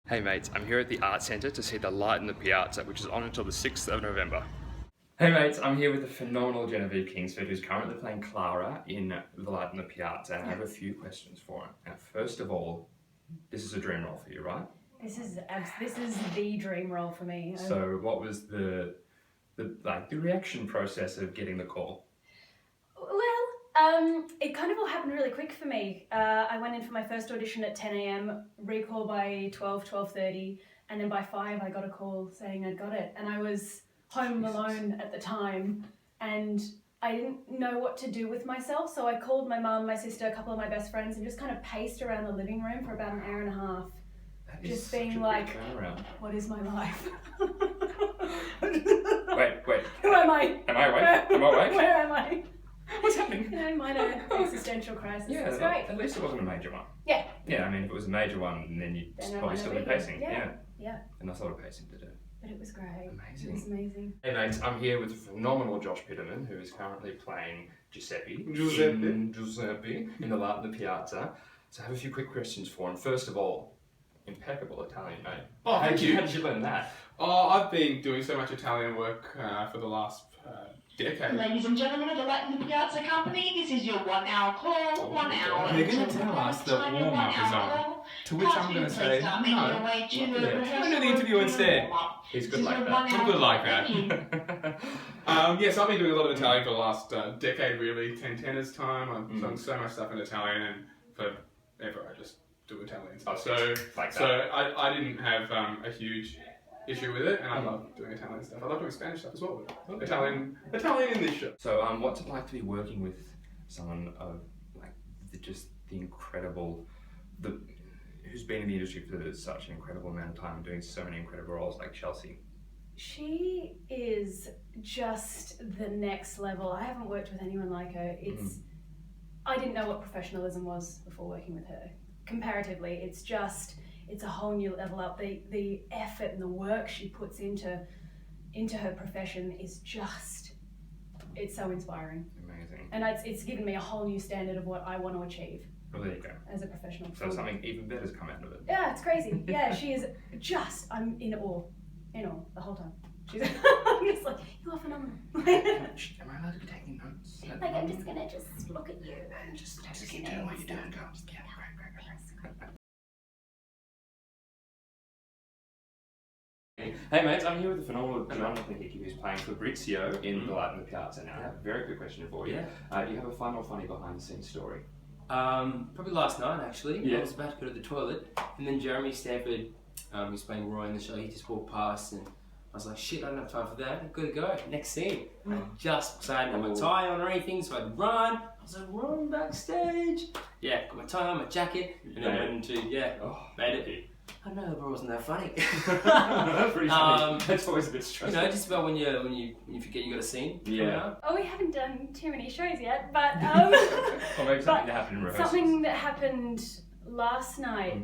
Hey mates, I'm here at the Art Centre to see The Light in the Piazza, which is on until the 6th of November. Hey mates, I'm here with the phenomenal Genevieve Kingsford, who's currently playing Clara in The Light in the Piazza, and I have a few questions for her. Now, first of all, this is a dream role for you, right? This is the dream role for me. So, what was the reaction process of getting the call? Well, it kind of all happened really quick for me. I went in for my first audition at 10 a.m, recall by 12:30, and then by 5 I got a call saying I'd got it. And I was home alone at the time, and I didn't know what to do with myself, so I called my mum, my sister, a couple of my best friends, and just kind of paced around the living room for about an hour and a half. Just being like, what is my life? Wait. Who am I? Am I awake? Am I awake? Where am I? What's happening? Minor existential crisis. Yeah, It's great. at least it wasn't a major one. Yeah. Yeah, I mean, if it was a major one, then you'd probably still be pacing. Yeah. And that's a lot of pacing to do. But it was great. Amazing. It was amazing. Hey mates, I'm here with the phenomenal Josh Piterman, who is currently playing Giuseppe in The Light in the Piazza. So I have a few quick questions for him. First of all, impeccable Italian, mate. Oh, thank you. How did you learn that? Oh, I've been doing so much Italian work for the last decade. Ladies and gentlemen of the Light in the Piazza Company, this is your 1 hour call, 1 hour. They're going to tell us that warm-up is on, to which I'm going to say, no, I'm going to do the interview instead. He's good like that. I'm good like that. Yes, I've been doing a lot of Italian for the last decade, really. 10's time. I've done so much stuff in Italian, and forever I just do Italian stuff. So I didn't have a huge issue with it, and I love doing Italian stuff. I love doing Spanish stuff as well. But Italian in this show. So, what's it like to be working with someone of the incredible, who's been in the industry for such an incredible amount of time, doing so many incredible roles like Chelsea? She is just the next level. I haven't worked with anyone like her. I didn't know what professionalism was before working with her. Comparatively, it's a whole new level up. The effort and the work she puts into her profession is it's so inspiring. Amazing. And it's given me a whole new standard of what I want to achieve. Well, there you go. As a professional. So something even better's come out of it. Yeah, it's crazy. Yeah, she is I'm in awe the whole time. I'm just like, you are phenomenal. Am I allowed to be taking notes? Like, I'm just gonna look at you and just keep doing what you're doing. Go. Yeah, great. Hey mates, I'm here with the phenomenal Jonathan Hickey, who's playing Fabrizio in The Light in the Piazza. Now, I have a very quick question for you. Do you have a fun or funny behind-the-scenes story? Probably last night actually. Yeah. I was about to go to the toilet, and then Jeremy Stanford, who's playing Roy in the show, he just walked past, and I was like, shit, I don't have time for that. I've got to go. Next scene. I just I hadn't got my tie on or anything, so I'd run. I was like, run backstage. Yeah, got my tie on, my jacket, and then went into made it. I don't know, it wasn't that funny. That's pretty funny. That's always a bit stressful. Just about when you forget you got a scene. Yeah. Oh, we haven't done too many shows yet, but or maybe something that happened in rehearsals. Something that happened last night,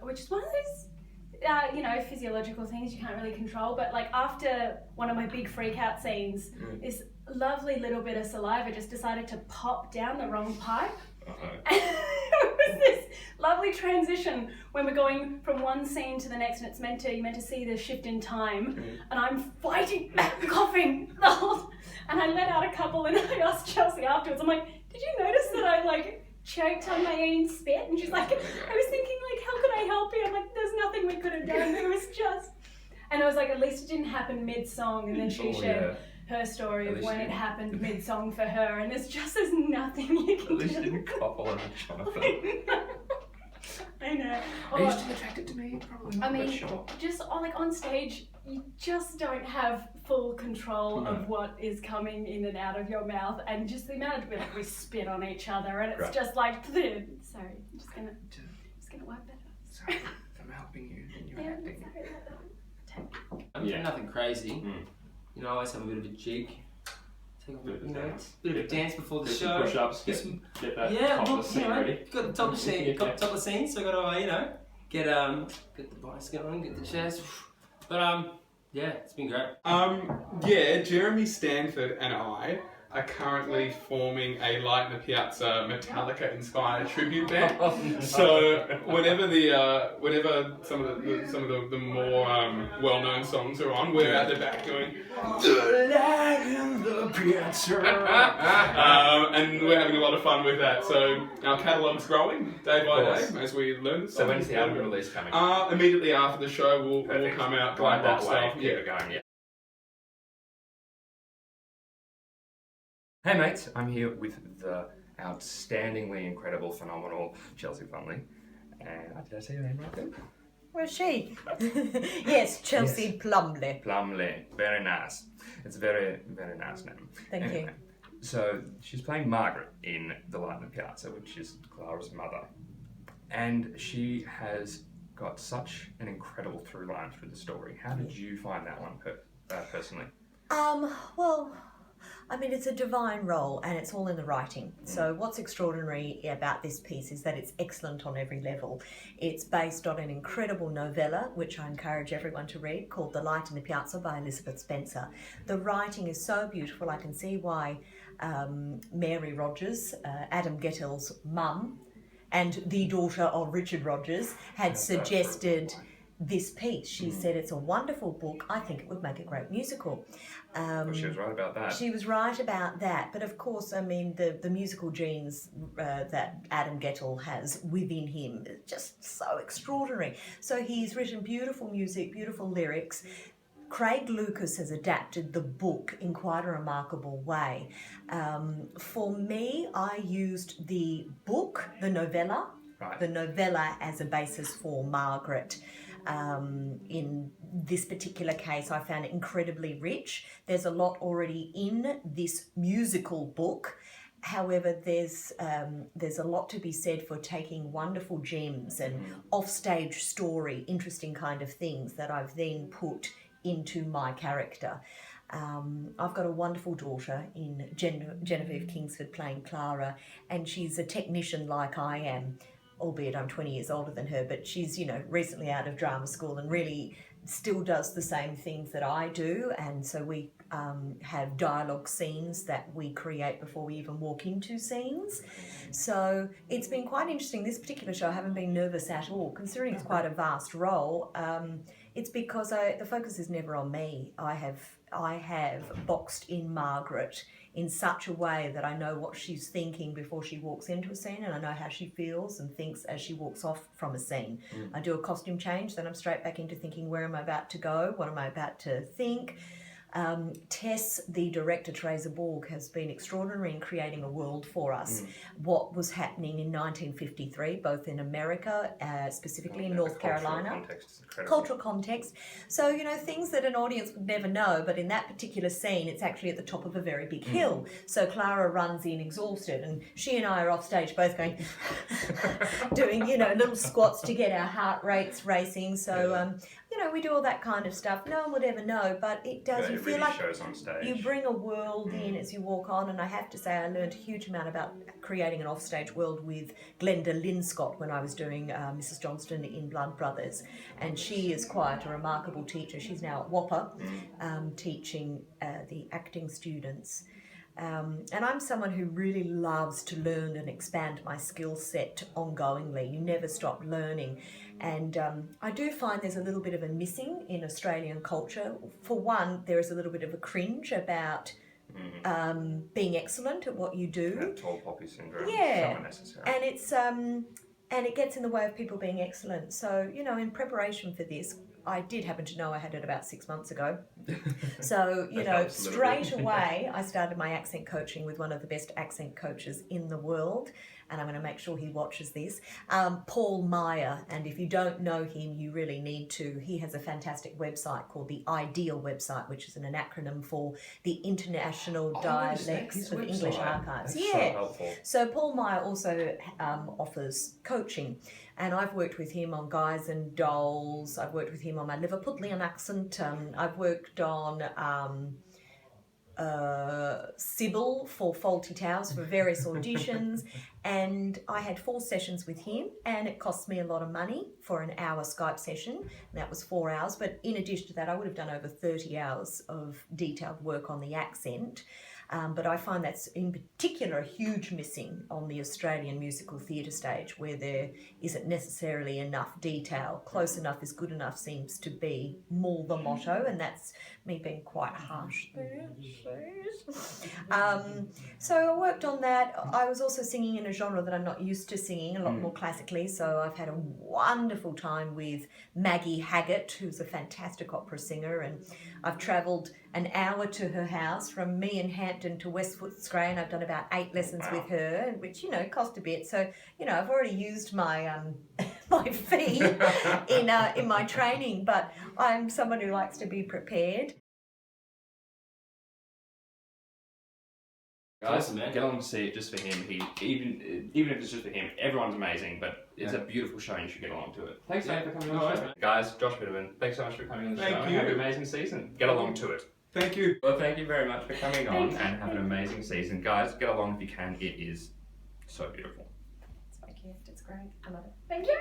which is one of those physiological things you can't really control, but like after one of my big freak out scenes, this lovely little bit of saliva just decided to pop down the wrong pipe. And it was this lovely transition when we're going from one scene to the next, and you're meant to see the shift in time, and I'm fighting back, coughing the whole, and I let out a couple, and I asked Chelsea afterwards, I'm like, did you notice that I choked on my own spit? And she's like, I was thinking how could I help you? I'm like, there's nothing we could have done. It was just, and I was like, at least it didn't happen mid-song. And then she shared her story of when it happened mid-song for her, and there's nothing you can do. At least you didn't cough all over Jonathan. I know. Are you still attracted to me? Probably not. I mean, just on stage, you just don't have full control of what is coming in and out of your mouth, and just the amount of we spit on each other, and it's just like, sorry, I'm just gonna wipe that up. Sorry, I'm helping you in your acting. Sorry. Nothing crazy. I always have a bit of a jig. Take a bit of a dance before the show. Push-ups. Get that topless scene ready. Got the topless scene. Got the topless scene, so I got to get the bicycle on, get the chest. But it's been great. Jeremy Stanford and I are currently forming a Light in the Piazza Metallica-inspired tribute band. So whenever some of the more well-known songs are on, we're at the back going the Light in the Piazza, and we're having a lot of fun with that. So our catalogue's growing day by day as we learn. So when's the album release coming? Immediately after the show, we'll come out. Right that way. Stuff. Keep it going. Yeah. Hey mates, I'm here with the outstandingly incredible, phenomenal Chelsea Plumley. And did I say your name right then? Where's she? Yes, Chelsea Yes. Plumley. Plumley, very nice. It's a very, very nice name. Thank you. So she's playing Margaret in The Light in the Piazza, which is Clara's mother. And she has got such an incredible through line through the story. How did you find that one personally? Well, I mean, it's a divine role and it's all in the writing. So what's extraordinary about this piece is that it's excellent on every level. It's based on an incredible novella, which I encourage everyone to read, called The Light in the Piazza by Elizabeth Spencer. The writing is so beautiful. I can see why Mary Rogers, Adam Gettel's mum, and the daughter of Richard Rogers, had suggested this piece. She said it's a wonderful book. I think it would make a great musical. Well, she was right about that. She was right about that. But of course, I mean, the musical genes that Adam Gettel has within him is just so extraordinary. So he's written beautiful music, beautiful lyrics. Craig Lucas has adapted the book in quite a remarkable way. For me, I used the book, the novella, as a basis for Margaret. In this particular case, I found it incredibly rich. There's a lot already in this musical book. However, there's a lot to be said for taking wonderful gems and offstage story, interesting kind of things that I've then put into my character. I've got a wonderful daughter in Genevieve Kingsford playing Clara, and she's a technician like I am, albeit I'm 20 years older than her, but she's, recently out of drama school and really still does the same things that I do. And so we have dialogue scenes that we create before we even walk into scenes. So it's been quite interesting. This particular show, I haven't been nervous at all, considering it's quite a vast role. It's because the focus is never on me. I have boxed in Margaret in such a way that I know what she's thinking before she walks into a scene, and I know how she feels and thinks as she walks off from a scene. I do a costume change, then I'm straight back into thinking, where am I about to go? What am I about to think? Tess, the director, Teresa Borg, has been extraordinary in creating a world for us. What was happening in 1953, both in America, specifically in North Carolina. Cultural context. So, things that an audience would never know, but in that particular scene, it's actually at the top of a very big hill. So Clara runs in exhausted, and she and I are off stage both going, doing, little squats to get our heart rates racing. So, we do all that kind of stuff. No one would ever know, but it does. You feel like shows on stage. You bring a world in as you walk on, and I have to say I learned a huge amount about creating an offstage world with Glenda Linscott when I was doing Mrs. Johnston in Blood Brothers, and she is quite a remarkable teacher. She's now at Whopper teaching the acting students. And I'm someone who really loves to learn and expand my skill set ongoingly. You never stop learning. And I do find there's a little bit of a missing in Australian culture. For one, there is a little bit of a cringe about being excellent at what you do. That tall poppy syndrome. Yeah. So unnecessary. And it's and it gets in the way of people being excellent. So, in preparation for this, I did happen to know I had it about 6 months ago. So, straight away, I started my accent coaching with one of the best accent coaches in the world. And I'm going to make sure he watches this. Paul Meyer. And if you don't know him, you really need to. He has a fantastic website called the Ideal website, which is an acronym for the International Dialects of English Archives. That's so helpful. So Paul Meyer also offers coaching. And I've worked with him on Guys and Dolls. I've worked with him on my Liverpudlian accent. I've worked on Sybil for Faulty Towers for various auditions. And I had 4 sessions with him, and it cost me a lot of money for an hour Skype session. And that was 4 hours. But in addition to that, I would have done over 30 hours of detailed work on the accent. But I find that's in particular a huge missing on the Australian musical theatre stage, where there isn't necessarily enough detail. Close enough is good enough seems to be more the motto, and that's me being quite harsh there. So I worked on that. I was also singing in a genre that I'm not used to singing, a lot more classically, so I've had a wonderful time with Maggie Haggett, who's a fantastic opera singer, and I've travelled an hour to her house from me in Hampton to West Footscray, and I've done about 8 lessons with her, which, you know, cost a bit. So, you know, I've already used my my fee in my training, but I'm someone who likes to be prepared. Guys, Awesome, man. get along to see it just for him. Even if it's just for him, everyone's amazing, but it's a beautiful show and you should get along to it. Thanks, mate, for coming on the show. Guys, Josh Piterman, thanks so much for coming on the show. Thank you. Have an amazing season. Get along to it. Thank you. Well, thank you very much for coming on and have an amazing season. Guys, get along if you can. It is so beautiful. It's my gift. It's great. I love it. Thank you.